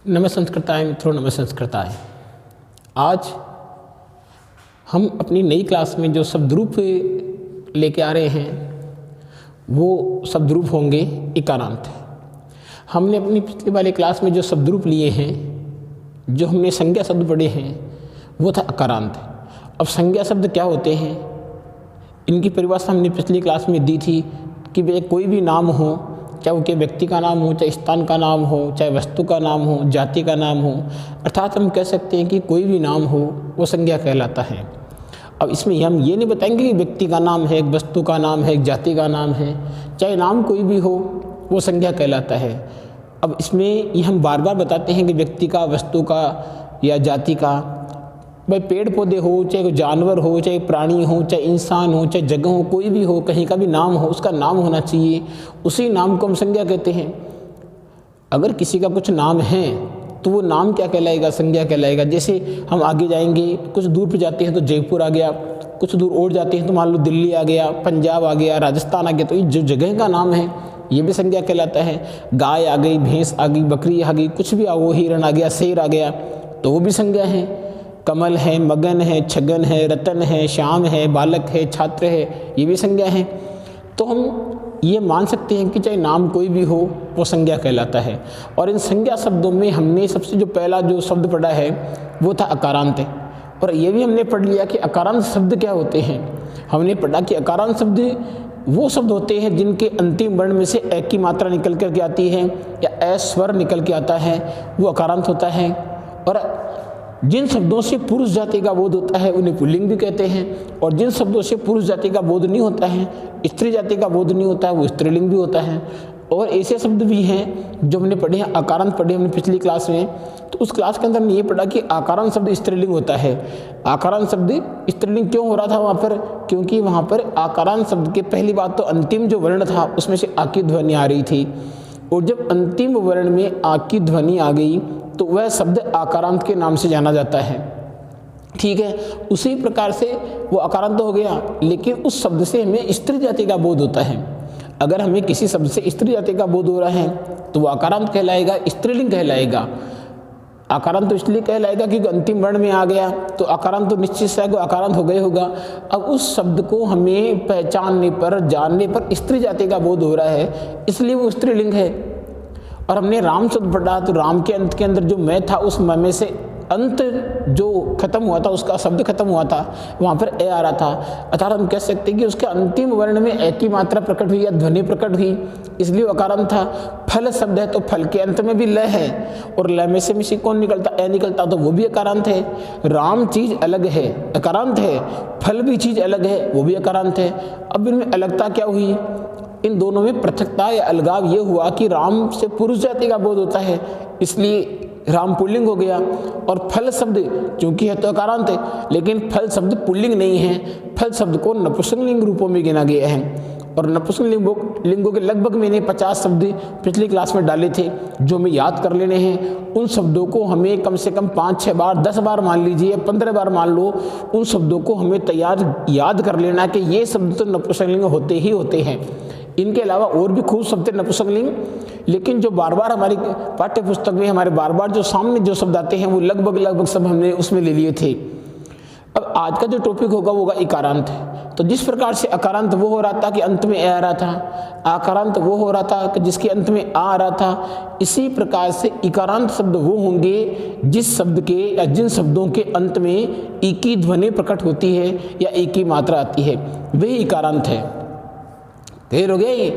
नमस्कृताय मित्रों, नमस्कृताय। आज हम अपनी नई क्लास में जो शब्द रूप लेके आ रहे हैं वो शब्द रूप होंगे इकारांत। हमने अपनी पिछली वाली क्लास में जो शब्द रूप लिए हैं, जो हमने संज्ञा शब्द पढ़े हैं, वो था अकारांत। अब संज्ञा शब्द क्या होते हैं, इनकी परिभाषा हमने पिछली क्लास में दी थी कि वे कोई भी नाम हो, चाहे वो के व्यक्ति का नाम हो, चाहे स्थान का नाम हो, चाहे वस्तु का नाम हो, जाति का नाम हो, अर्थात हम कह सकते हैं कि कोई भी नाम हो वो संज्ञा कहलाता है। अब इसमें हम ये नहीं बताएंगे कि व्यक्ति का नाम है, एक वस्तु का नाम है, एक जाति का नाम है, चाहे नाम कोई भी हो वो संज्ञा कहलाता है। अब इसमें ये हम बार बार बताते हैं कि व्यक्ति का, वस्तु का या जाति का, भाई पेड़ पौधे हो, चाहे जानवर हो, चाहे प्राणी हो, चाहे इंसान हो, चाहे जगह हो, कोई भी हो, कहीं का भी नाम हो, उसका नाम होना चाहिए, उसी नाम को हम संज्ञा कहते हैं। अगर किसी का कुछ नाम है तो वो नाम क्या कहलाएगा, संज्ञा कहलाएगा। जैसे हम आगे जाएंगे, कुछ दूर पे जाते हैं तो जयपुर आ गया, कुछ दूर और जाते हैं तो मान लो दिल्ली आ गया, पंजाब आ गया, राजस्थान आ गया, तो ये जो जगह का नाम है ये भी संज्ञा कहलाता है। गाय आ गई, भैंस आ गई, बकरी आ गई, कुछ भी आ, वो हिरण आ गया, शेर आ गया, तो वो भी संज्ञा है। कमल है, मगन है, छगन है, रतन है, श्याम है, बालक है, छात्र है, ये भी संज्ञा है। तो हम ये मान सकते हैं कि चाहे नाम कोई भी हो वो संज्ञा कहलाता है। और इन संज्ञा शब्दों में हमने सबसे जो पहला जो शब्द पढ़ा है वो था अकारांत। और ये भी हमने पढ़ लिया कि अकारांत शब्द क्या होते हैं। हमने पढ़ा कि अकारांत शब्द वो शब्द होते हैं जिनके अंतिम वर्ण में से ए की मात्रा निकल कर के आती है या ए स्वर निकल के आता है, वो अकारांत होता है। और जिन शब्दों से पुरुष जाति का बोध होता है उन्हें पुल्लिंग भी कहते हैं, और जिन शब्दों से पुरुष जाति का बोध नहीं होता है, स्त्री जाति का बोध नहीं होता है, वो स्त्रीलिंग भी होता है। और ऐसे शब्द भी हैं जो हमने पढ़े हैं, आकारांत पढ़े हमने पिछली क्लास में। तो उस क्लास के अंदर हमने ये पढ़ा कि आकारांत शब्द स्त्रीलिंग होता है। आकारांत शब्द स्त्रीलिंग क्यों हो रहा था वहाँ पर, क्योंकि वहाँ पर आकारांत शब्द के पहली बात तो अंतिम जो वर्ण था उसमें से आ की ध्वनि आ रही थी, और जब अंतिम वर्ण में आ की ध्वनि आ गई तो वह शब्द आकारांत के नाम से जाना जाता है। ठीक है, उसी प्रकार से वो आकारांत हो गया, लेकिन उस शब्द से हमें स्त्री जाति का बोध होता है। अगर हमें किसी शब्द से स्त्री जाति का बोध हो रहा है तो वो आकारांत कहलाएगा, स्त्रीलिंग कहलाएगा। आकारांत तो इसलिए कहलाएगा क्योंकि अंतिम वर्ण में आ गया, तो आकारांत तो निश्चित से आकारांत हो गया होगा। अब उस शब्द को हमें पहचानने पर, जानने पर स्त्री जाति का बोध हो रहा है, इसलिए वो स्त्रीलिंग है। और हमने राम शब्द पढ़ा तो राम के अंत के अंदर जो मैं था, उस मैं में से अंत जो खत्म हुआ था, उसका शब्द खत्म हुआ था, वहाँ पर ए आ रहा था। अर्थात हम कह सकते हैं कि उसके अंतिम वर्ण में ए की मात्रा प्रकट हुई या ध्वनि प्रकट हुई, इसलिए वो अकारांत था। फल शब्द है तो फल के अंत में भी ल है, और ल में से कौन निकलता, ए निकलता, तो वो भी अकारांत है। राम चीज अलग है, अकारांत है, फल भी चीज अलग है, वो भी अकारांत है। अब इनमें अलगता क्या हुई, इन दोनों में पृथकता या अलगाव ये हुआ कि राम से पुरुष जाति का बोध होता है, इसलिए राम पुल्लिंग हो गया। और फल शब्द चूंकि है तो अकारांत है, लेकिन फल शब्द पुल्लिंग नहीं है, फल शब्द को नपुंसकलिंग रूपों में गिना गया है। और नपुंसकलिंग लिंगों के लगभग मैंने 50 शब्द पिछली क्लास में डाले थे जो हमें याद कर लेने हैं। उन शब्दों को हमें कम से कम 5-6 बार, 10 बार मान लीजिए, 15 बार मान लो, उन शब्दों को हमें याद कर लेना कि ये शब्द तो नपुंसकलिंग होते ही होते हैं। इनके अलावा और भी खूब शब्द नपुंसकलिंग, लेकिन जो बार बार हमारी पाठ्य पुस्तक में हमारे बार बार जो सामने जो शब्द आते हैं वो लगभग सब हमने उसमें ले लिए थे। अब आज का जो टॉपिक होगा वो होगा इकारांत। तो जिस प्रकार से अकारांत वो हो रहा था कि अंत में ए आ रहा था, आकारांत वो हो रहा था कि जिसके अंत में आ रहा था, इसी प्रकार से इकारांत शब्द वो होंगे जिस शब्द के या जिन शब्दों के अंत में ई की ध्वनि प्रकट होती है या ई की मात्रा आती है, वही इकारांत है। क्लियर हो गया ये।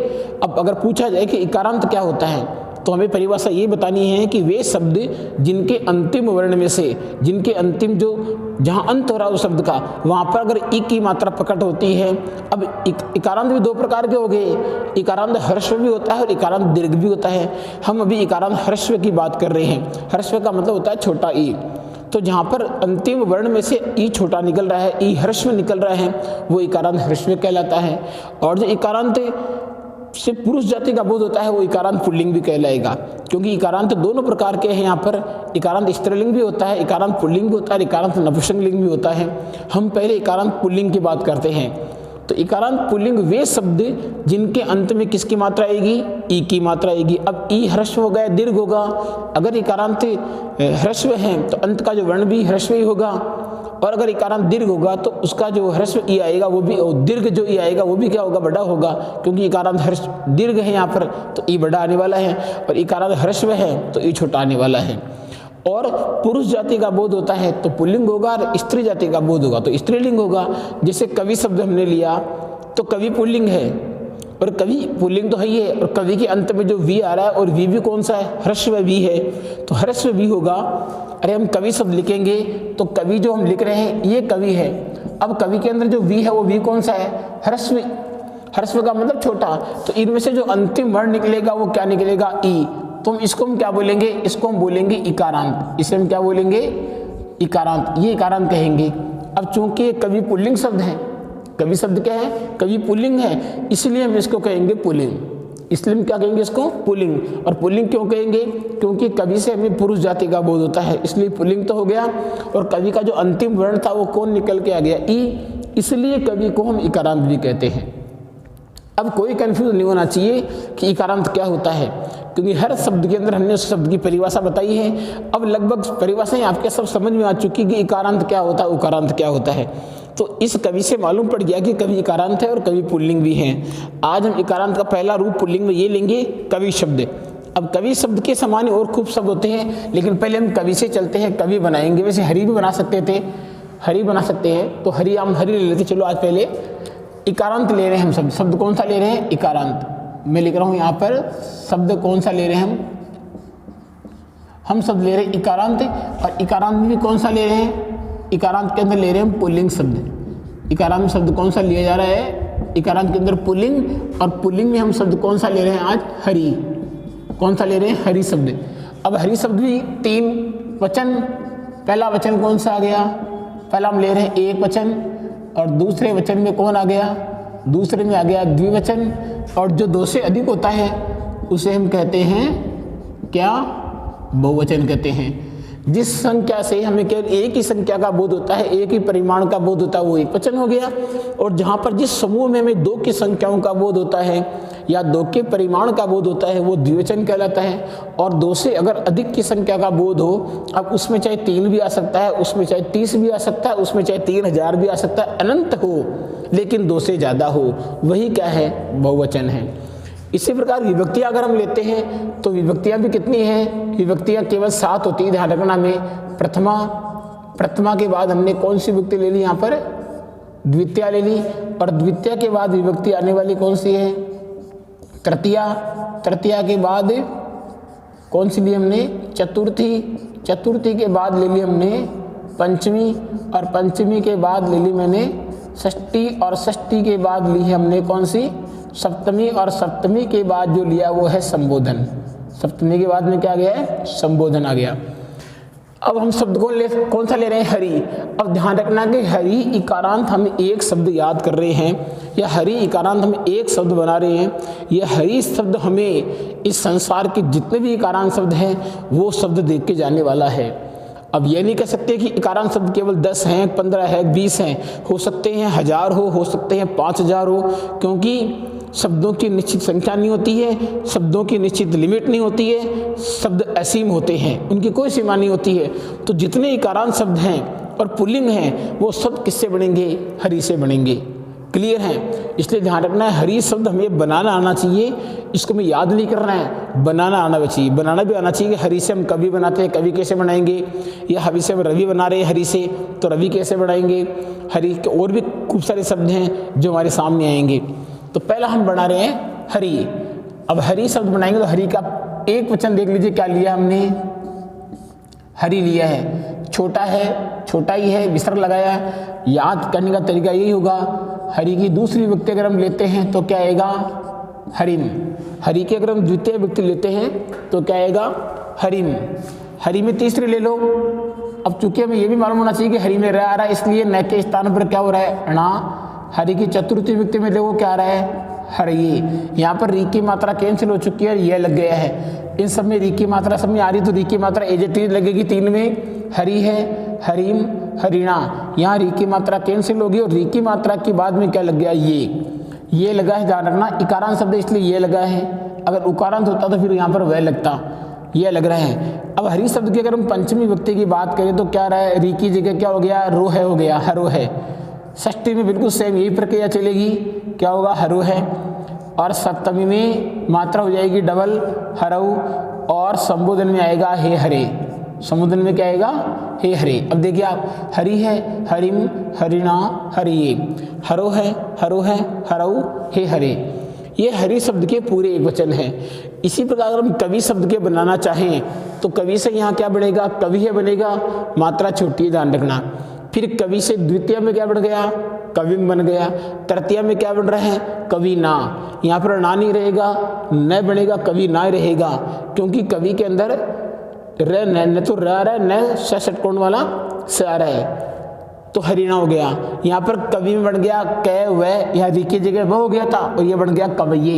अब अगर पूछा जाए कि इकारांत क्या होता है तो हमें परिभाषा ये बतानी है कि वे शब्द जिनके अंतिम वर्ण में से, जिनके अंतिम जो जहाँ अंत हो रहा है उस शब्द का, वहाँ पर अगर ई की मात्रा प्रकट होती है। अब इकारांत भी दो प्रकार के हो गए, इकारांत ह्रस्व भी होता है और इकारांत दीर्घ भी होता है। हम अभी इकारांत ह्रस्व की बात कर रहे हैं। ह्रस्व का मतलब होता है छोटा ई, तो जहाँ पर अंतिम वर्ण में से ई छोटा निकल रहा है, ई ह्रस्व निकल रहा है, वो इकारांत ह्रस्व कहलाता है। और जो इकारांत से पुरुष जाति का बोध होता है वो इकारांत पुल्लिंग भी कहलाएगा, क्योंकि इकारांत दोनों प्रकार के हैं। यहाँ पर इकारांत स्त्रीलिंग भी होता है, इकारांत पुल्लिंग भी होता है, इकारांत नपुंसकलिंग भी होता है। हम पहले इकारांत पुल्लिंग की बात करते हैं। तो इकारांत पुल्लिंग वे शब्द जिनके अंत में किसकी मात्रा आएगी, ई की मात्रा आएगी। अब ई ह्रस्व हो गया, दीर्घ होगा। अगर इकारांत ह्रस्व है तो अंत का जो वर्ण भी ह्रस्व ही होगा, और अगर इकारांत दीर्घ होगा तो उसका जो ह्रस्व ई आएगा वो भी, दीर्घ जो ई आएगा वो भी क्या होगा, बड़ा होगा, क्योंकि इकारांत ह्रस्व दीर्घ है यहाँ पर तो ई बड़ा आने वाला है, और इकारांत ह्रस्व है तो ई छोटा आने वाला है। और पुरुष जाति का बोध होता है तो पुल्लिंग होगा, और स्त्री जाति का बोध होगा तो स्त्रीलिंग होगा। जैसे कवि शब्द हमने लिया तो कवि पुल्लिंग है, और कवि पुल्लिंग तो है ही है, और कवि के अंत में जो वी आ रहा है, और वी भी कौन सा है, ह्रस्व वी है, तो ह्रस्व वी होगा। अरे हम कवि शब्द लिखेंगे तो कवि जो हम लिख रहे हैं ये कवि है। अब कवि के अंदर जो वी है वो वी कौन सा है, ह्रस्व। ह्रस्व का मतलब छोटा, तो इनमें से जो अंतिम वर्ण निकलेगा वो क्या निकलेगा, ई। तो इसको हम क्या बोलेंगे, इसको हम बोलेंगे इकारांत। इसे हम क्या बोलेंगे, इकारांत, ये इकारांत कहेंगे। अब चूंकि ये कवि पुल्लिंग शब्द है, कवि शब्द क्या है, कवि पुल्लिंग है, इसलिए हम इसको कहेंगे पुल्लिंग। इसलिए हम क्या कहेंगे इसको, पुल्लिंग। और पुल्लिंग क्यों कहेंगे, क्योंकि कवि से हमें पुरुष जाति का बोध होता है, इसलिए पुल्लिंग तो हो गया। और कवि का जो अंतिम वर्ण था वो कौन निकल के आ गया, ई, इसलिए कवि को हम इकारांत भी कहते हैं। अब कोई कंफ्यूज नहीं होना चाहिए कि इकारांत क्या होता है, क्योंकि हर शब्द के अंदर हमने उस शब्द की परिभाषा बताई है। अब लगभग परिभाषाएं आपके सब समझ में आ चुकी कि इकारांत क्या होता है, उकारांत क्या होता है। तो इस कवि से मालूम पड़ गया कि कवि इकारांत है और कवि पुल्लिंग भी है। आज हम इकारांत का पहला रूप पुल्लिंग में ये लेंगे, कवि शब्द। अब कवि शब्द के समान और खूब शब्द होते हैं, लेकिन पहले हम कवि से चलते हैं, कवि बनाएंगे। वैसे हरि भी बना सकते थे, हरि बना सकते हैं, तो हरि हम हरि ले लेते। चलो आज पहले इकारांत ले रहे हैं हम। शब्द कौन सा ले रहे हैं, इकारांत। मैं लिख रहा हूं यहाँ पर शब्द कौन सा ले रहे हैं हम शब्द ले रहे हैं इकारांत। और इकारांत में भी कौन सा ले रहे हैं, इकारांत के अंदर ले रहे हैं हम पुल्लिंग शब्द। इकारांत में शब्द कौन सा लिया जा रहा है, इकारांत के अंदर पुल्लिंग। और पुल्लिंग में हम शब्द कौन सा ले रहे हैं आज, हरि। कौन सा ले रहे हैं, हरि शब्द। अब हरि शब्द भी 3 वचन, पहला वचन कौन सा आ गया, पहला हम ले रहे हैं एक वचन, और दूसरे वचन में कौन आ गया, दूसरे में आ गया द्विवचन। और जो 2 से अधिक होता है उसे हम कहते हैं क्या, बहुवचन कहते हैं। जिस संख्या से हमें केवल एक ही संख्या का बोध होता है, एक ही परिमाण का बोध होता है, वो एक वचन हो गया। और जहाँ पर जिस समूह में हमें 2 की संख्याओं का बोध होता है या 2 के परिमाण का बोध होता है वो द्विवचन कहलाता है। और 2 से अगर अधिक की संख्या का बोध हो, अब उसमें चाहे 3 भी आ सकता है, उसमें चाहे 30 भी आ सकता है, उसमें चाहे 3000 भी आ सकता है, अनंत हो, लेकिन 2 से ज़्यादा हो, वही क्या है, बहुवचन है। इसी प्रकार विभक्तियां अगर हम लेते हैं तो विभक्तियां भी कितनी हैं, विभक्तियां केवल 7 होती है, ध्यान रखना। में प्रथमा के बाद हमने कौन सी विभक्ति ले ली, यहाँ पर द्वितीया ले ली। और द्वितीया के बाद विभक्ति आने वाली कौन सी है, तृतीया। तृतीया के बाद कौन सी ली हमने, चतुर्थी। चतुर्थी के बाद ले ली हमने पंचमी, और पंचमी के बाद ले ली मैंने षष्ठी, और षष्ठी के बाद ली है हमने कौन सी, सप्तमी। और सप्तमी के बाद जो लिया वो है संबोधन। सप्तमी के बाद में क्या गया है, संबोधन आ गया। अब हम शब्द कौन सा ले रहे हैं, हरि। अब ध्यान रखना कि हरि इकारांत हम एक शब्द याद कर रहे हैं, या हरि इकारांत हम एक शब्द बना रहे हैं। यह हरि शब्द हमें इस संसार के जितने भी इकारांत शब्द हैं वो शब्द देख के जाने वाला है। अब ये नहीं कह सकते कि इकारांत शब्द केवल 10 हैं, 15 है, 20 हैं, हो सकते हैं 1000 हो सकते हैं 5000 हो, क्योंकि शब्दों की निश्चित संख्या नहीं होती है, शब्दों की निश्चित लिमिट नहीं होती है, शब्द असीम होते हैं, उनकी कोई सीमा नहीं होती है। तो जितने इकारांत शब्द हैं और पुल्लिंग हैं वो सब किससे बनेंगे, हरि से बनेंगे। क्लियर है, इसलिए ध्यान रखना है हरि शब्द हमें बनाना आना चाहिए, इसको हमें याद नहीं करना है, बनाना आना चाहिए। बनाना भी आना चाहिए कि हरि से हम कवि बनाते हैं, कवि कैसे बनाएंगे, या हरि से हम रवि बना रहे हैं हरि से, तो रवि कैसे बनाएंगे। हरि के और भी खूब सारे शब्द हैं जो हमारे सामने आएंगे। तो पहला हम बना रहे हैं हरि। अब हरि शब्द बनाएंगे तो हरि का एक वचन देख लीजिए क्या लिया हमने, हरि लिया है, छोटा है, छोटा ही है, विसर्ग लगाया है। याद करने का तरीका यही होगा, हरि की दूसरी विभक्ति अगर हम लेते हैं तो क्या आएगा, हरिम। हरि की अगर हम द्वितीय विभक्ति लेते हैं तो क्या आएगा, हरिम। हरि में तीसरी ले लो। अब चूंकि हमें ये भी मालूम होना चाहिए कि हरि में र आ रहा है, इसलिए न के स्थान पर क्या हो रहा है, णा। हरि की चतुर्थी विभक्ति में देखो क्या आ रहा है, हरि। यहाँ पर री की मात्रा कैंसिल हो चुकी है, यह लग गया है। इन सब में री की मात्रा सब में आ रही, तो री की मात्रा एज इट इज लगेगी 3 में। हरि है, हरिम, हरिणा। यहाँ री की मात्रा कैंसिल होगी और री की मात्रा के बाद में क्या लग गया, ये लगा है, ध्यान रखना इकारांत शब्द इसलिए ये लगा है, अगर उकारांत होता तो फिर यहाँ पर वह लगता, ये लग रहा है। अब हरि शब्द की अगर हम पंचमी विभक्ति की बात करें तो क्या रहा है, री की जगह क्या हो गया, रो है हो गया, हरो है। षष्ठी में बिल्कुल सेम यही प्रक्रिया चलेगी, क्या होगा, हरो है। और सप्तमी में मात्रा हो जाएगी डबल, हरऊ। और संबोधन में आएगा हे हरे, संबोधन में क्या आएगा, हे हरे। अब देखिए आप, हरि है, हरिम, हरिणा, हरिये, हरो है, हरो है, हरऊ, हे हरे। ये हरि शब्द के पूरे एक वचन है। इसी प्रकार अगर हम कवि शब्द के बनाना चाहें तो कवि से यहाँ क्या बनेगा, कवि है बनेगा, मात्रा छोटी है, ध्यान रखना। फिर कवि से द्वितीय में क्या बन गया, कविम बन गया। तृतीय में क्या बन रहा है, कवि ना। यहाँ पर ना नहीं रहेगा, न बनेगा, कवि ना रहेगा, क्योंकि कवि के अंदर र न तो रह रहा है, न षटकोण वाला से आ रहा है, तो हरिणा हो गया। यहाँ पर कवि में बन गया कै वह, यहाँ री की जगह वह हो गया था और ये बन गया कवये,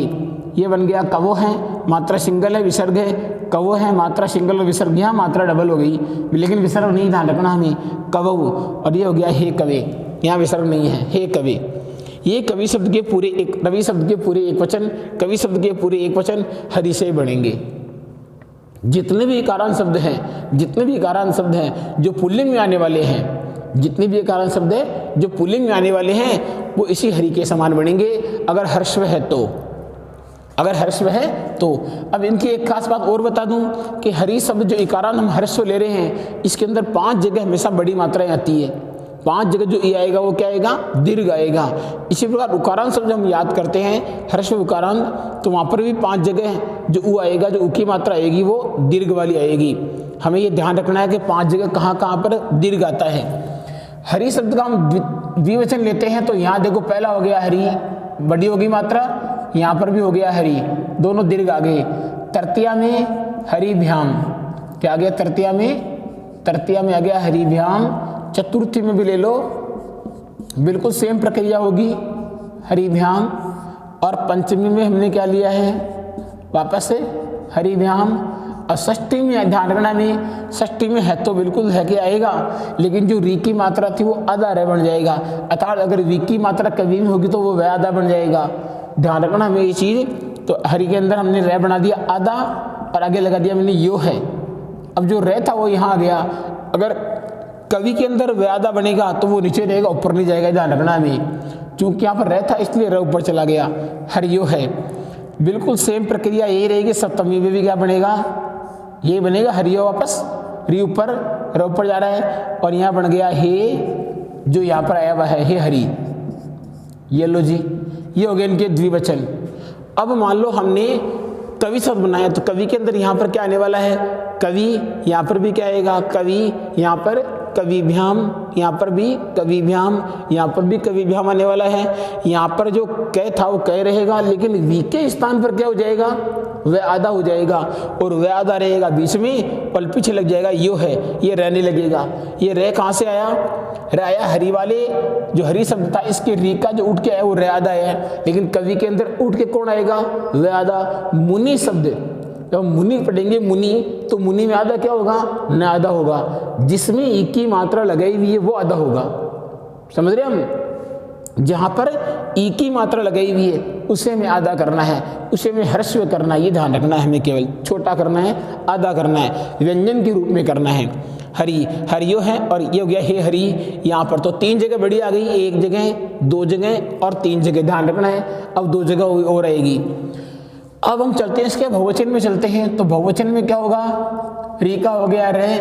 ये बन गया कवो है, मात्रा सिंगल है, विसर्ग है, कवो है, मात्रा सिंगल और विसर्ग, यहाँ मात्रा डबल हो गई, लेकिन विसर्ग नहीं, ध्यान रखना हमें, कवऊ। और ये हो गया हे कवे, यहाँ विसर्ग नहीं है, हे कवे। ये कवि शब्द के पूरे एक, कवि शब्द के पूरे एक वचन, कवि शब्द के पूरे एक वचन हरि से बढ़ेंगे। जितने भी कारण शब्द हैं, जितने भी कारण शब्द हैं जो पुल्लिंग में आने वाले हैं, जितने भी कारण शब्द है जो पुल्लिंग में आने वाले हैं वो इसी हरि के समान बनेंगे, अगर हर्षव है तो, अगर हर्षव है तो। अब इनकी एक खास बात और बता दूं कि हरि शब्द जो इकारांत हम हर्षव ले रहे हैं, इसके अंदर 5 जगह हमेशा बड़ी मात्राएं आती है। 5 जगह जो ई आएगा वो क्या आएगा, दीर्घ आएगा। इसी प्रकार उकारांत शब्द हम याद करते हैं, हर्षव उकारांत, तो वहाँ पर भी 5 जगह जो उ आएगा, जो उ की मात्रा आएगी वो दीर्घ वाली आएगी। हमें ये ध्यान रखना है कि 5 जगह कहाँ कहाँ पर दीर्घ आता है। हरि शब्द का हम द्विवचन लेते हैं तो यहाँ देखो, पहला हो गया हरि, बड़ी होगी मात्रा, यहाँ पर भी हो गया हरि, दोनों दीर्घ आ गए। तृतीया में हरिभ्याम, क्या आ गया, तृतीया में आ गया हरिभ्याम। चतुर्थी में भी ले लो, बिल्कुल सेम प्रक्रिया होगी, हरिभ्याम। और पंचमी में हमने क्या लिया है, वापस से हरिभ्याम। और षष्ठी में ध्यान रखना, में षष्ठी में है तो बिल्कुल है कि आएगा, लेकिन जो री की मात्रा थी वो आधा रे बन जाएगा, अर्थात अगर री की मात्रा कवि में होगी तो वो वह आधा बन जाएगा। ध्यान रखना हमें ये चीज़। तो हरि के अंदर हमने रे बना दिया आधा और आगे लगा दिया मैंने यो है। अब जो रे था वो यहाँ आ गया, अगर कवि के अंदर वह आधा बनेगा तो वो नीचे रहेगा, ऊपर नहीं जाएगा, ध्यान रखना हमें। चूंकि यहाँ पर रे था इसलिए रे ऊपर चला गया, हरियो है। बिल्कुल सेम प्रक्रिया यही रहेगी, सप्तमी में भी क्या बनेगा, ये बनेगा हरियो, वापस री ऊपर, रे ऊपर जा रहा है, और यहाँ बन गया हे, जो यहाँ पर आया हुआ है हे हरि। ये लो जी, ये हो गए इनके द्विवचन। अब मान लो हमने कवि शब्द बनाया तो कवि के अंदर यहाँ पर क्या आने वाला है, कवि, यहाँ पर भी क्या आएगा, कवि, यहाँ पर कविभ्याम, यहाँ पर भी कविभ्याम, यहाँ पर भी कविभ्याम आने वाला है। यहाँ पर जो कै था वो कै रहेगा, लेकिन वी के स्थान पर क्या हो जाएगा, वह आधा हो जाएगा, और वह आधा रहेगा बीच में, पल पीछे लग जाएगा, यो है, ये रहने लगेगा। ये रे कहाँ से आया, रे आया हरि वाले, जो हरि शब्द था इसके री का जो उठ के आया वो रे आधा है, लेकिन कवि के अंदर उठ के कौन आएगा, वह आधा। मुनि शब्द, जब मुनि पढ़ेंगे मुनि, तो मुनि में आधा क्या होगा, न आधा होगा, जिसमें ई की मात्रा लगाई हुई है वो आधा होगा। समझ रहे हम, जहाँ पर ई की मात्रा लगाई हुई है उसे में आधा करना है, उसे में हर्षव करना है, ये ध्यान रखना है हमें, केवल छोटा करना है, आधा करना है, व्यंजन के रूप में करना है। हरि, हरियो है, और ये हो गया हे हरि। यहाँ पर तो 3 जगह बड़ी आ गई, 1 जगह, 2 जगह और 3 जगह, ध्यान रखना है। अब 2 जगह और आएगी। अब हम चलते हैं इसके बहुवचन में चलते हैं, तो बहुवचन में क्या होगा, री का हो गया रे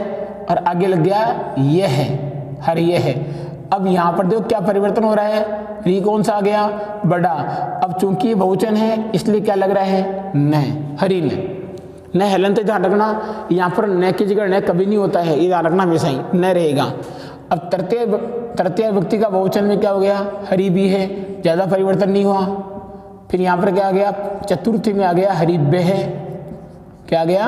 और आगे लग गया ये है, हरि ये है। अब यहाँ पर देखो क्या परिवर्तन हो रहा है, री कौन सा आ गया, बड़ा। अब चूंकि बहुवचन है इसलिए क्या लग रहा है, न, हरि न हेलन, तो ध्यान रखना यहाँ पर न की जगह न कभी नहीं होता है, ये ध्यान रखना हमेशा ही, न रहेगा। अब तृतीय व्यक्ति का बहुवचन में क्या हो गया, हरि भी है, ज़्यादा परिवर्तन नहीं हुआ। फिर यहाँ पर क्या आ गया, चतुर्थी में आ गया हरिभ्य है, क्या आ गया,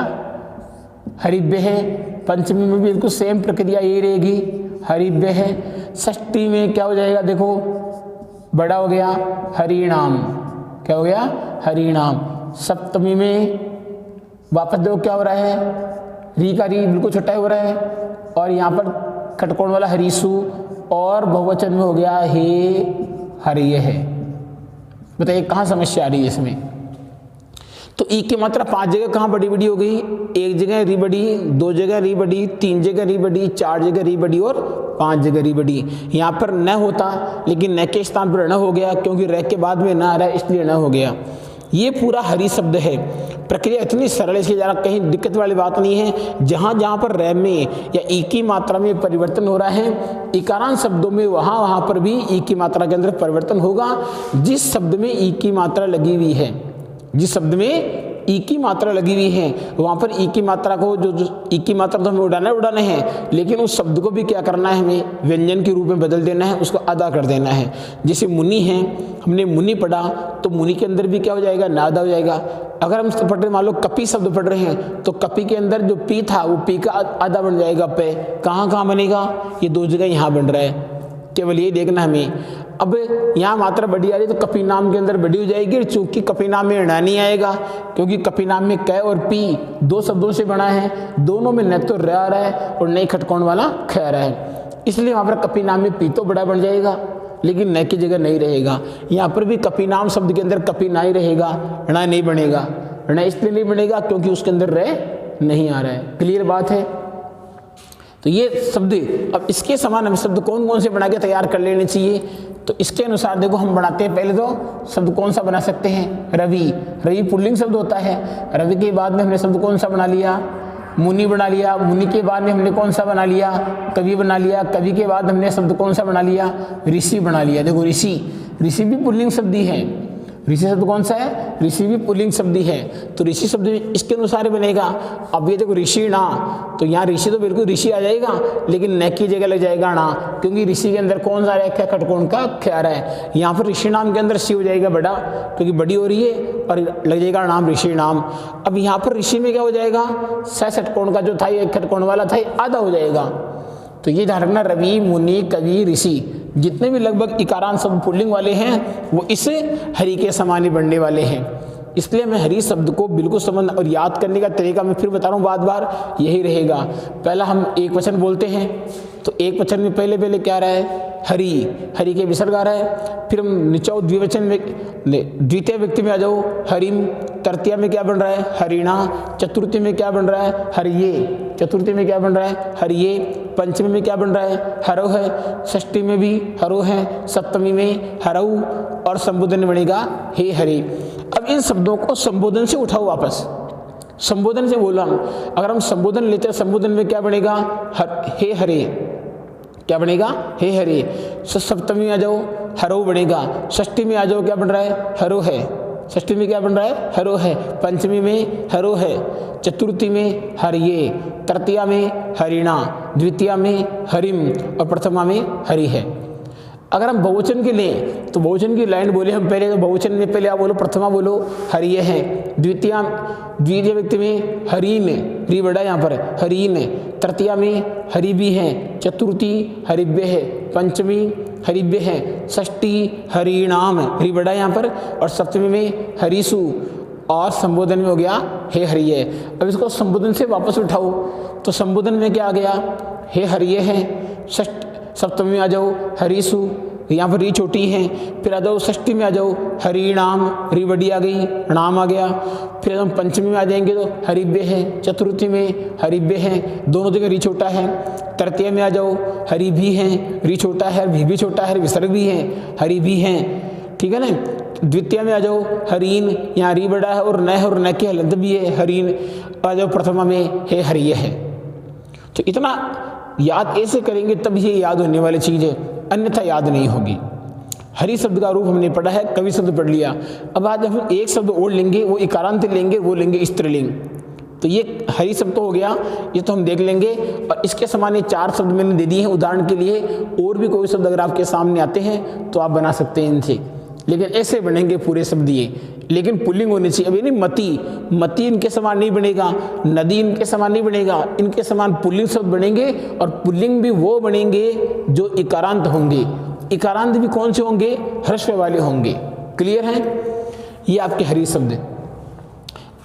हरिभ्य है। पंचमी में भी बिल्कुल सेम प्रक्रिया यही रहेगी, हरिभ्य है। षष्ठी में क्या हो जाएगा, देखो बड़ा हो गया हरिनाम, क्या हो गया, हरिनाम। सप्तमी में वापस देखो क्या हो रहा है, री का री बिल्कुल छोटा हो रहा है, और यहाँ पर खटकोण वाला हरीसु, और बहुवचन में हो गया हे हरिये है। बताइए कहाँ समस्या आ रही है इसमें? तो ई की मात्रा 5 जगह कहाँ बड़ी बड़ी हो गई? 1 जगह री बड़ी, 2 जगह री बड़ी, 3 जगह री बड़ी, 4 जगह री बड़ी और 5 जगह री बड़ी। यहाँ पर न होता, लेकिन न के स्थान पर न हो गया, क्योंकि र के बाद में न आ रहा है इसलिए न हो गया। ये पूरा हरि शब्द है। प्रक्रिया इतनी सरल है, इसकी ज़रा कहीं दिक्कत वाली बात नहीं है। जहाँ जहाँ पर र में या ई की मात्रा में परिवर्तन हो रहा है, इकारांत शब्दों में वहाँ पर भी ई की मात्रा के अंदर परिवर्तन होगा। जिस शब्द में ई की मात्रा लगी हुई है, जिस शब्द में ई की मात्रा लगी हुई है, वहाँ पर ई की मात्रा को जो ई की मात्रा तो हमें उड़ाना है, लेकिन उस शब्द को भी क्या करना है, हमें व्यंजन के रूप में बदल देना है, उसको अदा कर देना है। जैसे मुनि है, हमने मुनि पढ़ा तो मुनि के अंदर भी क्या हो जाएगा, नादा हो जाएगा। अगर हम पढ़ रहे, मान लो कपि शब्द पढ़ रहे हैं, तो कपि के अंदर जो पी था वो पी का आधा बन जाएगा पे। कहाँ बनेगा? ये 2 जगह यहाँ बन रहा है, केवल ये देखना हमें। अब यहाँ मात्रा बड़ी आ रही तो कपि नाम के अंदर बड़ी हो जाएगी, चूंकि कपि नाम में ण नहीं आएगा, क्योंकि कपि नाम में क और पी 2 शब्दों से बना है, दोनों में न तो र आ रहा है और न खटकोण वाला ख आ रहा है, इसलिए वहाँ पर कपि नाम में पी तो बड़ा बन जाएगा, लेकिन न की जगह नहीं रहेगा। यहाँ पर भी कपि नाम शब्द के अंदर कपि ना ही रहेगा, ण नहीं बनेगा। ण इसलिए नहीं बनेगा क्योंकि उसके अंदर र नहीं आ रहा है। क्लियर बात है? तो ये शब्द, अब इसके समान हम शब्द कौन कौन से बना के तैयार कर लेने चाहिए? तो इसके अनुसार देखो हम बनाते हैं। पहले तो शब्द कौन सा बना सकते हैं? रवि। रवि पुल्लिंग शब्द होता है। रवि के बाद में हमने शब्द कौन सा बना लिया? मुनि बना लिया। मुनि के बाद में हमने कौन सा बना लिया? कवि बना लिया। कवि के बाद हमने शब्द कौन सा बना लिया? ऋषि बना लिया। देखो ऋषि, ऋषि भी पुल्लिंग शब्द ही है। ऋषि शब्द कौन सा है? ऋषि भी पुल्लिंग शब्द ही है, तो ऋषि शब्द इसके अनुसार बनेगा। अब ये देखो ऋषि ना, तो यहाँ ऋषि तो बिल्कुल ऋषि आ जाएगा, लेकिन न की जगह लग जाएगा ना, क्योंकि ऋषि के अंदर कौन सा है? खटकोण का ख आ रहा है। यहाँ पर ऋषि नाम के अंदर सी हो जाएगा बड़ा, क्योंकि बड़ी हो रही है, और लग जाएगा नाम ऋषि नाम। अब यहाँ पर ऋषि में क्या हो जाएगा? स खटकोण का जो था, ये खटकोण वाला था, आधा हो जाएगा। तो ये ध्यान रखना, रवि, मुनि, कवि, ऋषि, जितने भी लगभग इकारांत शब्द पुल्लिंग वाले हैं वो इस हरि के समान ही बनने वाले हैं। इसलिए मैं हरि शब्द को बिल्कुल समझ और याद करने का तरीका मैं फिर बता रहा हूँ, बार यही रहेगा। पहला हम एक वचन बोलते हैं, तो एक वचन में पहले क्या आ रहा है? हरि, हरि के विसर्ग आ रहा है। फिर हम निचौ द्विवचन में, द्वितीय व्यक्ति में आ जाओ, हरिम। तृतीया में क्या बन रहा है? हरिणा। चतुर्थी में क्या बन रहा है? हरिये। चतुर्थी में क्या बन रहा है? हरिये। पंचमी में क्या बन रहा है? हरो है। षष्ठी में भी हरो है। सप्तमी में हरऊ, और संबोधन बनेगा हे हरि। अब इन शब्दों को संबोधन से उठाओ वापस, संबोधन से बोला। अगर हम संबोधन लेते हैं, संबोधन में क्या बनेगा? हे हरे। क्या बनेगा? हे हरे। सप्तमी में आ जाओ, हरो बनेगा। षष्ठी में आ जाओ, क्या बन रहा है? हरो है। षष्ठी में क्या बन रहा है? हरो है। पंचमी में हरो है। चतुर्थी में हरिये। तृतीया में हरिणा। द्वितीया में हरिम, और प्रथमा में हरि है। अगर हम बहुवचन के लें तो बहुवचन की लाइन बोले हम पहले, तो बहुवचन में पहले आप बोलो, प्रथमा बोलो हरिये है। द्वितीय व्यक्ति में हरीन, री बड़ा यहाँ पर, हरीन। तृतीया में हरि भी है। चतुर्थी हरिव्य है। पंचमी हरिव्य है। षष्ठी हरिणाम, री बड़ा यहाँ पर, और सप्तमी में हरिसु, और संबोधन में हो गया हे हरिये। अब इसको संबोधन से वापस उठाओ, तो संबोधन में क्या आ गया? हे हरिये है। सप्तमी में आ जाओ हरिसु, यहाँ पर री छोटी है। फिर आ जाओ षष्ठी में आ जाओ हरिणाम, री बड़ी आ गई, नाम आ गया। फिर हम पंचमी में आ जाएंगे तो हरिव्य है। चतुर्थी में हरिव्य है, दोनों जगह री छोटा है। तृतीय में आ जाओ हरि भी है, री छोटा है, भी छोटा है, विसर्ग भी है, हरि भी है, ठीक है ना। द्वितीय में आ जाओ हरीन, यहाँ री बड़ा है और न के हलंत भी है, हरीन। आ जाओ प्रथमा में हे हरिये है। तो इतना याद ऐसे करेंगे तब ये याद होने वाली चीज़ है, अन्यथा याद नहीं होगी। हरि शब्द का रूप हमने पढ़ा है, कवि शब्द पढ़ लिया। अब आज हम एक शब्द और लेंगे, वो इकारांत लेंगे, वो लेंगे स्त्रीलिंग। तो ये हरि शब्द तो हो गया, ये तो हम देख लेंगे। और इसके समान ये 4 शब्द मैंने दे दिए हैं उदाहरण के लिए। और भी कोई शब्द अगर आपके सामने आते हैं तो आप बना सकते हैं इनसे, लेकिन ऐसे बनेंगे पूरे शब्द ये, लेकिन पुल्लिंग होनी चाहिए। अब ये नहीं मती इनके समान नहीं बनेगा, नदी इनके समान नहीं बनेगा, इनके समान पुल्लिंग शब्द बनेंगे। और पुल्लिंग भी वो बनेंगे जो इकारांत होंगे। इकारांत भी कौन से होंगे? ह्रस्व वाले होंगे। क्लियर है? ये आपके हरि शब्द।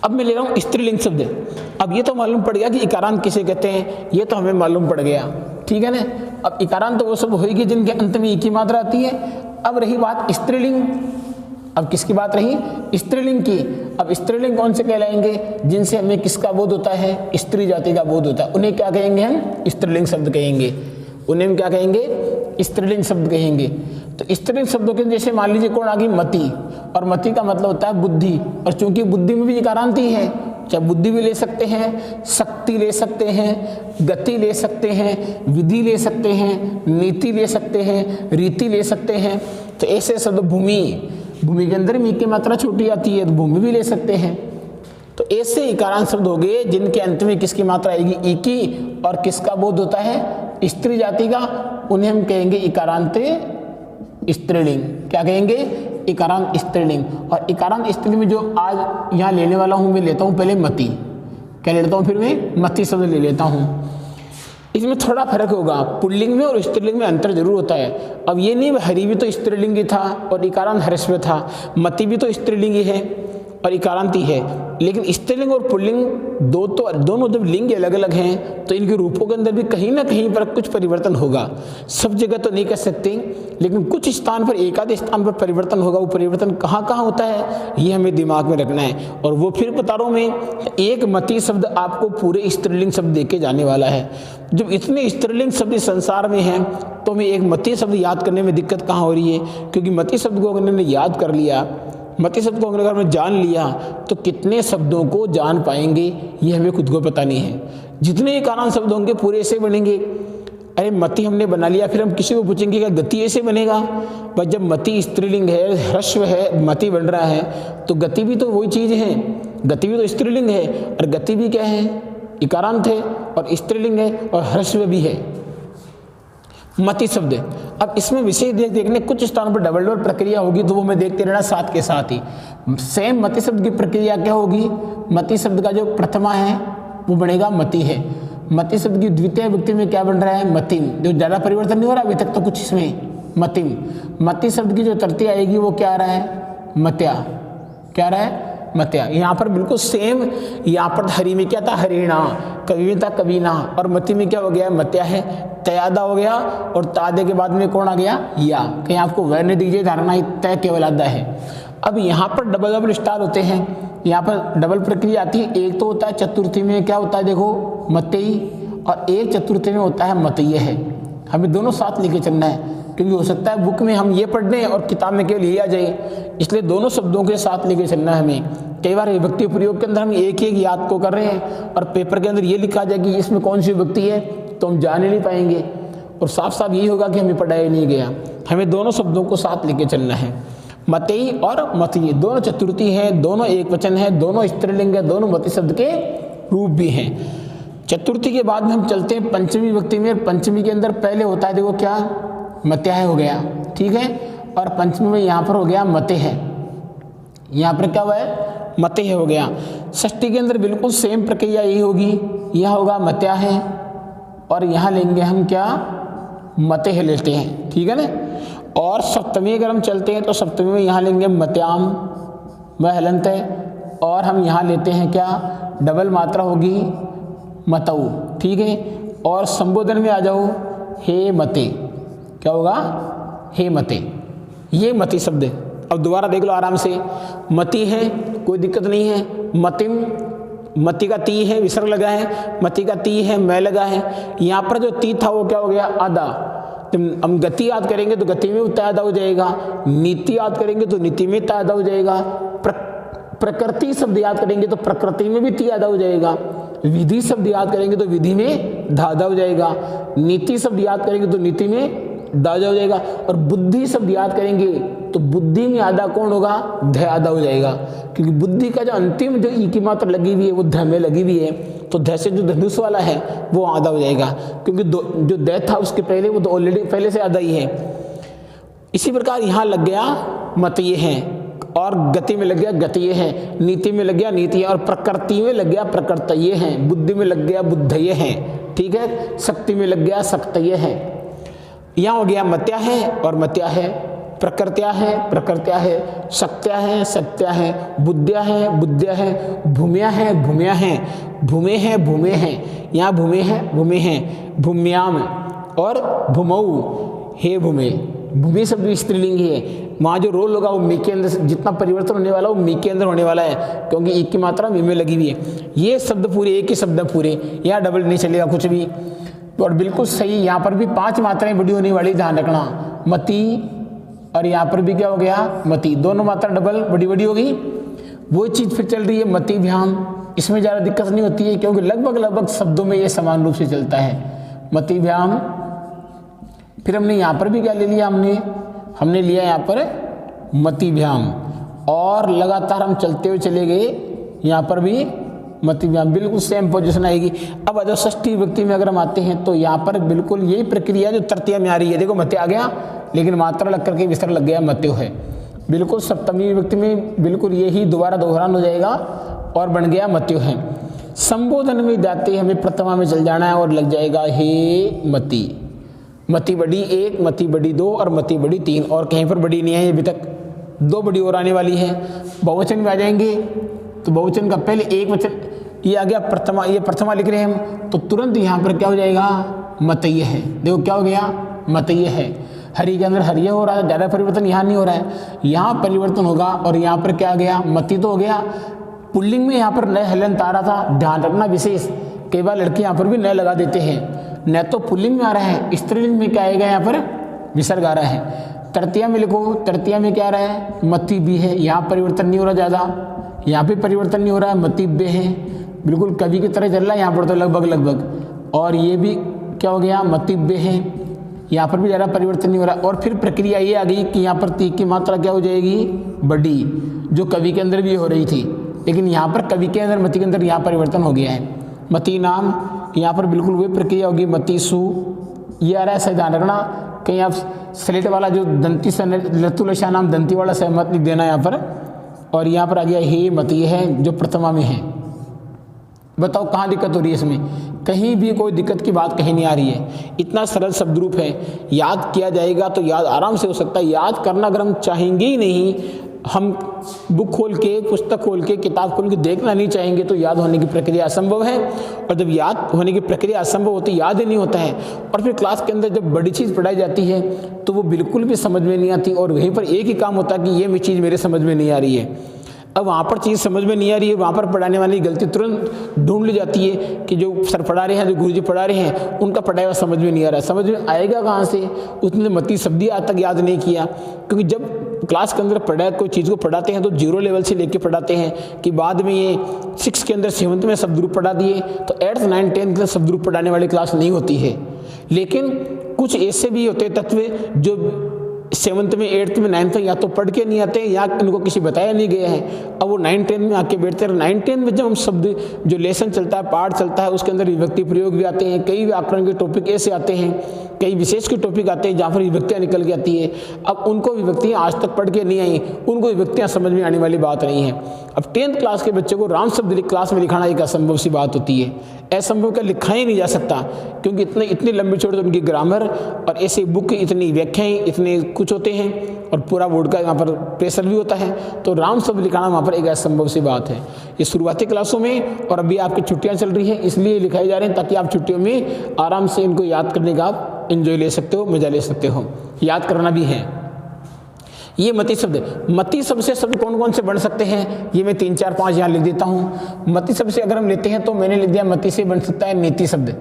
अब मैं ले रहा हूँ स्त्रीलिंग शब्द। अब ये तो मालूम पड़ गया कि इकारांत किसे कहते हैं, ये तो हमें मालूम पड़ गया, ठीक है ना। अब इकारांत वो शब्द होगी जिनके अंत में ई की मात्रा आती है। अब रही बात स्त्रीलिंग, अब किसकी बात रही? स्त्रीलिंग की। अब स्त्रीलिंग कौन से कहलाएंगे? जिनसे हमें किसका बोध होता है? स्त्री जाति का बोध होता है, उन्हें क्या कहेंगे हम? स्त्रीलिंग शब्द कहेंगे। उन्हें हम क्या कहेंगे? स्त्रीलिंग शब्द कहेंगे। तो स्त्रीलिंग शब्दों के जैसे मान लीजिए कौन आ गई? मति, और मति का मतलब होता है बुद्धि, और चूंकि बुद्धि में भी इकारांत ही है, चाहे बुद्धि भी ले सकते हैं, शक्ति ले सकते हैं, गति ले सकते हैं, विधि ले सकते हैं, नीति ले सकते हैं, रीति ले सकते हैं। तो ऐसे शब्द भूमि, भूमि के अंदर मी की मात्रा छोटी आती है तो भूमि भी ले सकते हैं। तो ऐसे इकारांत शब्द हो गए जिनके अंत में किसकी मात्रा आएगी? ई की, और किसका बोध होता है? स्त्री जाति का। उन्हें हम कहेंगे इकारांत स्त्रीलिंग। क्या कहेंगे? इकारांत स्त्रीलिंग। और इकारांत स्त्रीलिंग में जो आज यहाँ लेने वाला हूँ, मैं लेता हूँ पहले मति। क्या ले लेता हूँ? फिर मैं मति शब्द ले लेता हूँ। इसमें थोड़ा फर्क होगा, पुल्लिंग में और स्त्रीलिंग में अंतर जरूर होता है। अब ये नहीं हरि भी तो स्त्रीलिंग ही था और इकारांत हर्षव था, मति भी तो स्त्रीलिंग ही है और इकारांत ही है, लेकिन स्त्रीलिंग और पुल्लिंग दोनों जब लिंग अलग अलग हैं तो इनके रूपों के अंदर भी कहीं ना कहीं पर कुछ परिवर्तन होगा। सब जगह तो नहीं कह सकते, लेकिन कुछ स्थान पर, एकाध स्थान पर परिवर्तन होगा। वो परिवर्तन कहाँ कहाँ होता है ये हमें दिमाग में रखना है। और वो फिर बता रहा हूँ मैं, एक मति शब्द आपको पूरे स्त्रीलिंग शब्द दे के जाने वाला है। जब इतने स्त्रीलिंग शब्द संसार में हैं तो हमें एक मति शब्द याद करने में दिक्कत कहाँ हो रही है? क्योंकि मति शब्द को अगर हमने याद कर लिया, मति शब्द को अगर मैं जान लिया तो कितने शब्दों को जान पाएंगे ये हमें खुद को पता नहीं है। जितने इकारांत शब्द होंगे पूरे ऐसे बनेंगे। अरे मति हमने बना लिया, फिर हम किसी को पूछेंगे क्या गति ऐसे बनेगा? पर जब मति स्त्रीलिंग है, ह्रस्व है, मति बन रहा है, तो गति भी तो वही चीज़ है। गति भी तो स्त्रीलिंग है, और गति भी क्या है? इकारांत है, और स्त्रीलिंग है, और ह्रस्व भी है मति शब्द। अब इसमें विशेष देखने कुछ स्थानों पर डबल डबल प्रक्रिया होगी, तो वो मैं देखते रहना साथ के साथ ही। सेम मति शब्द की प्रक्रिया क्या होगी? मति शब्द का जो प्रथमा है वो बनेगा मति है। मति शब्द की द्वितीय विभक्ति में क्या बन रहा है? मतिम। जो ज़्यादा परिवर्तन नहीं हो रहा अभी तक तो कुछ इसमें, मतिम। मति शब्द की जो तृतीय आएगी वो क्या आ रहा है? मत्या। क्या आ रहा है? मत्या। यहाँ पर बिल्कुल सेम। यहाँ पर हरि में क्या था? हरिणा। कवि में था कवीना, और मति में क्या हो गया? मत्या है। तयादा हो गया, और तादे के बाद में कौन आ गया? या। कहीं आपको वर्ण दीजिए, धारणा ही तय केवल आदा है। अब यहाँ पर डबल डबल स्टार होते हैं, यहाँ पर डबल प्रक्रिया आती है। एक तो होता है चतुर्थी में क्या होता है? देखो मतेई, और एक चतुर्थी में होता है मतय है। हमें दोनों साथ लेके चलना है, क्योंकि हो सकता है बुक में हम ये पढ़ लें और किताब में केवल ये आ जाए, इसलिए दोनों शब्दों के साथ लेके चलना है हमें। कई बार विभक्ति प्रयोग के अंदर हम एक एक याद को कर रहे हैं और पेपर के अंदर ये लिखा जाए कि इसमें कौन सी विभक्ति है, तो हम जान ही नहीं पाएंगे, और साफ साफ यही होगा कि हमें पढ़ाया नहीं गया। हमें दोनों शब्दों को साथ लेके चलना है। मतई और मतई दोनों चतुर्थी हैं, दोनों एक वचन है, दोनों स्त्रीलिंग है, दोनों मति शब्द के रूप भी हैं। चतुर्थी के बाद में हम चलते हैं पंचमी विभक्ति में। पंचमी के अंदर पहले होता है देखो क्या? मत्याह हो गया, ठीक है, और पंचमी में यहाँ पर हो गया मते है। यहाँ पर क्या हुआ है? मते हो गया। षष्ठी के अंदर बिल्कुल सेम प्रक्रिया यही होगी, यह होगा मत्या है, और यहाँ लेंगे हम क्या? मते है लेते हैं, ठीक है ना। और सप्तमी अगर हम चलते हैं तो सप्तमी में यहाँ लेंगे मत्याम व हलंत है, और हम यहाँ लेते हैं क्या? डबल मात्रा होगी मतऊ, ठीक है। और संबोधन में आ जाओ, हे मते। क्या होगा? हे मते। ये मति शब्द है। अब दोबारा देख लो आराम से। मति है, कोई दिक्कत नहीं है। मतिम, मति का ती है, विसर्ग लगा है, मति का ती है, मैं लगा है। यहाँ पर जो ती था वो क्या हो गया? आधा। जब हम गति याद करेंगे तो गति में तय आधा हो जाएगा, नीति याद करेंगे तो नीति में तय आधा हो जाएगा, प्रकृति शब्द याद करेंगे तो प्रकृति में भी ती आधा हो जाएगा, विधि शब्द याद करेंगे तो विधि में धाधा हो जाएगा, नीति शब्द याद करेंगे तो नीति में दादा हो जाएगा, और बुद्धि शब्द याद करेंगे तो बुद्धि में आधा कौन होगा? ध आधा हो जाएगा, क्योंकि बुद्धि का जो अंतिम जो ई की मात्रा लगी हुई है वो ध में लगी हुई है, तो ध से जो धनुष वाला है वो आधा हो जाएगा, क्योंकि जो द था उसके पहले वो तो ऑलरेडी पहले से आधा ही है। इसी प्रकार यहाँ लग गया मत ये है, और गति में लग गया गति ये है, नीति में लग गया नीति है, और प्रकृति में लग गया प्रकृत ये है, बुद्धि में लग गया बुद्ध ये है, ठीक है। शक्ति में लग गया शक्त ये है। यहाँ हो गया मत्या है और मत्या है, प्रकृत्या है प्रकृत्या है, शक्त्या है शक्त्या है, बुद्ध्या है बुद्ध्या है, भूम्या है भूम्या है, भूमे है भूमे है, यहाँ भूमे है भूमे है, भूम्याम, और भूमऊ, हे भूमे, भूमि शब्द स्त्रीलिंग है। वहाँ जो रोल होगा वो मी के अंदर, जितना परिवर्तन होने वाला वो मी के अंदर होने वाला है, क्योंकि ई की मात्रा मी में लगी हुई है। ये शब्द पूरे, एक ही शब्द पूरे, यहाँ डबल नहीं चलेगा कुछ भी। और बिल्कुल सही, यहाँ पर भी 5 मात्राएं बड़ी होने वाली, ध्यान रखना, मती, और यहाँ पर भी क्या हो गया, मती, दोनों मात्रा डबल बड़ी बड़ी हो गई। वो चीज़ फिर चल रही है मतिभ्याम, इसमें ज़्यादा दिक्कत नहीं होती है, क्योंकि लगभग शब्दों में ये समान रूप से चलता है, मतिभ्याम। फिर हमने यहाँ पर भी क्या ले लिया, हमने लिया यहाँ पर मतिभ्याम, और लगातार हम चलते हुए चले गए, यहाँ पर भी मतिभ्याम, बिल्कुल सेम पोजीशन आएगी। अब अगर षष्ठी विभक्ति में अगर हम आते हैं तो यहाँ पर बिल्कुल यही प्रक्रिया जो तृतीया में आ रही है। देखो मत्य आ गया, लेकिन मात्रा लग करके विसर्ग लग गया, मत्यो है। बिल्कुल सप्तमी विभक्ति में बिल्कुल यही दोबारा दोहरान हो जाएगा और बन गया मत्यो है। संबोधन में जाते हमें प्रथमा में चल जाना है और लग जाएगा हे मति, मति बड़ी 1, मति बड़ी 2 और मति बड़ी 3, और कहीं पर बड़ी नहीं है अभी तक, 2 बड़ी और आने वाली है। बहुवचन में आ जाएंगे तो बहुवचन का पहले एक वचन ये आ गया प्रथमा, ये प्रथमा लिख रहे हैं हम, तो तुरंत यहाँ पर क्या हो जाएगा, मतय है। देखो क्या हो गया, मतय है। हरि के अंदर हरिय हो रहा है, ज़्यादा परिवर्तन यहाँ नहीं हो रहा है, यहाँ परिवर्तन होगा। और यहाँ पर क्या आ गया, मति तो हो गया। पुल्लिंग में यहाँ पर नए हलंत आ रहा था, ध्यान रखना विशेष, कई बार लड़के यहाँ पर भी नए लगा देते हैं। न तो पुल्लिंग में आ रहा है, स्त्रीलिंग में क्या आएगा, यहाँ पर विसर्ग आ रहा है। तृतीया में लिखो, तृतीया में क्या आ रहा है, मति भी है, यहाँ परिवर्तन नहीं हो रहा ज़्यादा, यहाँ पे परिवर्तन नहीं हो रहा है, मति बे है, बिल्कुल कवि की तरह चल रहा है यहाँ पर तो लगभग। और ये भी क्या हो गया, मति बे है, यहाँ पर भी ज़्यादा परिवर्तन नहीं हो रहा। और फिर प्रक्रिया ये आ गई कि यहाँ पर ती की मात्रा क्या हो जाएगी, बड़ी, जो कवि के अंदर भी हो रही थी, लेकिन यहाँ पर कवि के अंदर, मति के अंदर यहाँ परिवर्तन हो गया है। मति नाम, यहाँ पर बिल्कुल वही प्रक्रिया होगी, मति सु, ये आ रहा है, सही ध्यान रखना। कहीं आप स्लेट वाला जो दंती से लतुलशा नाम दंती वाला सहमत लिख देना यहाँ पर। और यहाँ पर आ गया हे मति है, जो प्रथमा में है। बताओ कहाँ दिक्कत हो रही है इसमें, कहीं भी कोई दिक्कत की बात कहीं नहीं आ रही है। इतना सरल शब्द रूप है, याद किया जाएगा तो याद आराम से हो सकता है। याद करना अगर हम चाहेंगे ही नहीं, हम बुक खोल के, पुस्तक खोल के, किताब खोल के देखना नहीं चाहेंगे तो याद होने की प्रक्रिया असंभव है। और जब याद होने की प्रक्रिया असंभव होती, याद ही नहीं होता है, और फिर क्लास के अंदर जब बड़ी चीज़ पढ़ाई जाती है तो वो बिल्कुल भी समझ में नहीं आती, और वहीं पर एक ही काम होता है कि ये चीज़ मेरे समझ में नहीं आ रही है। अब वहाँ पर चीज़ समझ में नहीं आ रही है, वहाँ पर पढ़ाने वाली गलती तुरंत ढूंढ ली जाती है कि जो सर पढ़ा रहे हैं, जो गुरुजी पढ़ा रहे हैं, उनका पढ़ाया हुआ समझ में नहीं आ रहा है। समझ में आएगा कहाँ से, उसने मति शब्द आज तक याद नहीं किया। क्योंकि जब क्लास के अंदर पढ़ाया, कोई चीज़ को पढ़ाते हैं तो 0 लेवल से लेके पढ़ाते हैं कि बाद में ये 6 के अंदर 7th में शब्द रूप पढ़ा दिए, तो 8th 9th 10th के शब्द रूप पढ़ाने वाली क्लास नहीं होती है। लेकिन कुछ ऐसे भी होते तत्व जो 7th में 8th में 9th में या तो पढ़ के नहीं आते, या इनको किसी बताया नहीं गया है। अब वो 9th 10th में आके बैठते हैं। 9th 10th में जब हम शब्द, जो लेसन चलता है, पाठ चलता है, उसके अंदर विभक्ति प्रयोग भी आते हैं, कई व्याकरण के टॉपिक ऐसे आते हैं, कई विशेष के टॉपिक आते हैं जहाँ पर विभक्तियाँ निकल के आती है। अब उनको विभक्तियाँ आज तक पढ़ के नहीं आई, उनको विभक्तियाँ समझ में आने वाली बात नहीं है। अब 10th क्लास के बच्चे को राम शब्द क्लास में लिखाना एक असंभव सी बात होती है। असंभव का लिखा ही नहीं जा सकता, क्योंकि इतनी लंबी छोटे उनकी ग्रामर और ऐसे बुक इतनी व्याख्याएं इतने कुछ होते हैं, और पूरा बोर्ड का यहाँ पर प्रेशर भी होता है, तो राम शब्द लिखाना वहाँ पर एक असंभव सी बात है। ये शुरुआती क्लासों में, और अभी आपकी छुट्टियाँ चल रही हैं इसलिए लिखाए जा रहे हैं, ताकि आप छुट्टियों में आराम से इनको याद करने का आप एंजॉय ले सकते हो, मजा ले सकते हो। याद करना भी है। ये मति शब्द, मति शब्द से शब्द कौन कौन से बन सकते हैं, ये मैं 3 4 5 यहाँ लिख देता हूँ। मति शब्द से अगर हम लेते हैं तो मैंने लिख दिया, मति से बन सकता है नीति शब्द,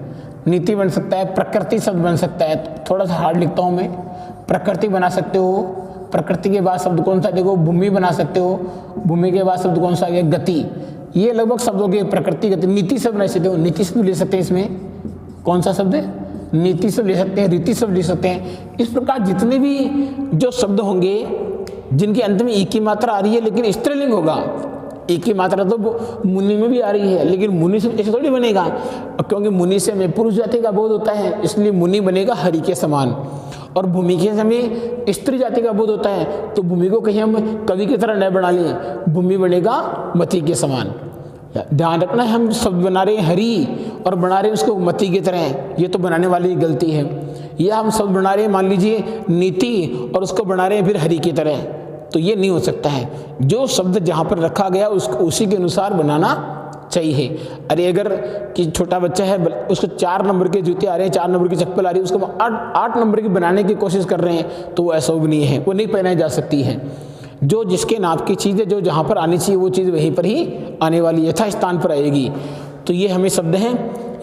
नीति बन सकता है, प्रकृति शब्द बन सकता है, थोड़ा सा हार्ड लिखता हूँ मैं, प्रकृति बना सकते हो। प्रकृति के बाद शब्द कौन सा, देखो भूमि बना सकते हो, भूमि के बाद शब्द कौन सा आ गया, गति। ये लगभग शब्दों के प्रकृति, गति, नीति शब्द बना सकते हो। नीति शब्द ले सकते हैं, इसमें कौन सा शब्द है, नीति शब्द ले सकते हैं, रीति शब्द ले सकते हैं। इस प्रकार जितने भी जो शब्द होंगे जिनके अंत में ई की मात्रा आ रही है, लेकिन स्त्रीलिंग होगा। ई की मात्रा तो मुनि में भी आ रही है, लेकिन मुनि से ऐसे थोड़ी बनेगा, क्योंकि मुनि से हमें पुरुष जाति का बोध होता है, इसलिए मुनि बनेगा हरि के समान। और भूमि के समय स्त्री जाति का बोध होता है, तो भूमि को कहीं हम कवि की तरह न बना लें, भूमि बनेगा मति के समान। ध्यान रखना है, हम शब्द बना रहे हैं हरि और बना रहे हैं उसको मति की तरह, ये तो बनाने वाली गलती है। या हम शब्द बना रहे हैं, मान लीजिए नीति, और उसको बना रहे हैं फिर हरि की तरह, तो ये नहीं हो सकता है। जो शब्द जहाँ पर रखा गया उसको उसी के अनुसार बनाना चाहिए। अरे अगर कि छोटा बच्चा है, उसको 4 नंबर के जूते आ रहे हैं, 4 नंबर की चप्पल आ रही है, उसको 8 नंबर की बनाने की कोशिश कर रहे हैं, तो वो अशोभनीय है, वो नहीं पहनाई जा सकती है। जो जिसके नाप की चीज़ है, जो जहाँ पर आनी चाहिए वो चीज़ वहीं पर ही आने वाली, यथा स्थान पर आएगी। तो ये हमें शब्द हैं,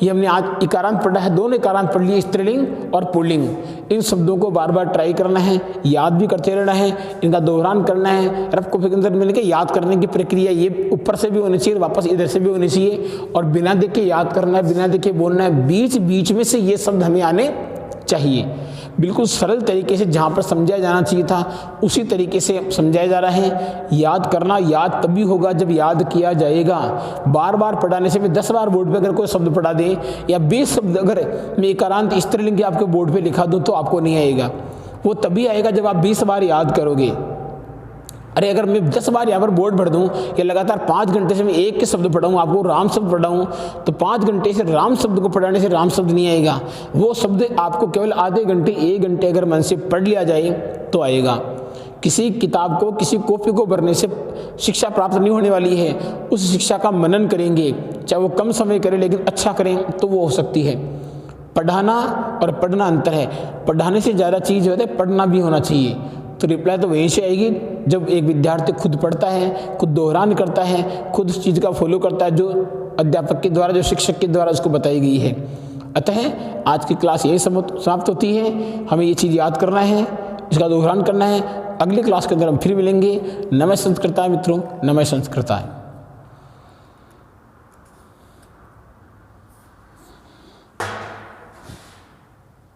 ये हमने आज इकारांत पढ़ा है, दोनों इकारांत पढ़ लिए, स्त्रीलिंग और पुल्लिंग। इन शब्दों को बार बार ट्राई करना है, याद भी करते रहना है, इनका दोहरान करना है। रफ कॉपी के अंदर मिल के याद करने की प्रक्रिया ये ऊपर से भी होनी चाहिए, वापस इधर से भी होनी चाहिए, और बिना देखे याद करना है, बिना देखे बोलना है। बीच बीच में से ये शब्द हमें आने चाहिए, बिल्कुल सरल तरीके से, जहाँ पर समझाया जाना चाहिए था उसी तरीके से समझाया जा रहा है। याद करना, याद तभी होगा जब याद किया जाएगा। बार बार पढ़ाने से, 10 बार बोर्ड पे अगर कोई शब्द पढ़ा दे या 20 शब्द अगर मैं इकारांत स्त्रीलिंग के आपके बोर्ड पे लिखा दूँ तो आपको नहीं आएगा। वो तभी आएगा जब आप 20 बार याद करोगे। अरे अगर मैं 10 बार यहाँ पर बोर्ड पढ़ दूँ या लगातार 5 घंटे से मैं एक के शब्द पढ़ाऊँ, आपको राम शब्द पढ़ाऊँ, तो 5 घंटे से राम शब्द को पढ़ाने से राम शब्द नहीं आएगा। वो शब्द आपको केवल आधे घंटे, 1 घंटे अगर मन से पढ़ लिया जाए तो आएगा। किसी किताब को, किसी कॉपी को भरने से शिक्षा प्राप्त नहीं होने वाली है। उस शिक्षा का मनन करेंगे, चाहे वो कम समय करें लेकिन अच्छा करें, तो वो हो सकती है। पढ़ाना और पढ़ना अंतर है। पढ़ाने से ज़्यादा चीज़ होता है, पढ़ना भी होना चाहिए। तो रिप्लाई तो वहीं से आएगी जब एक विद्यार्थी खुद पढ़ता है, खुद दोहरान करता है, खुद उस चीज़ का फॉलो करता है जो अध्यापक के द्वारा, जो शिक्षक के द्वारा उसको बताई गई है। अतः आज की क्लास यही समाप्त होती है। हमें ये चीज़ याद करना है, इसका दोहरान करना है। अगली क्लास के अंदर हम फिर मिलेंगे। नमः संस्कृताय मित्रों, नमः संस्कृताय।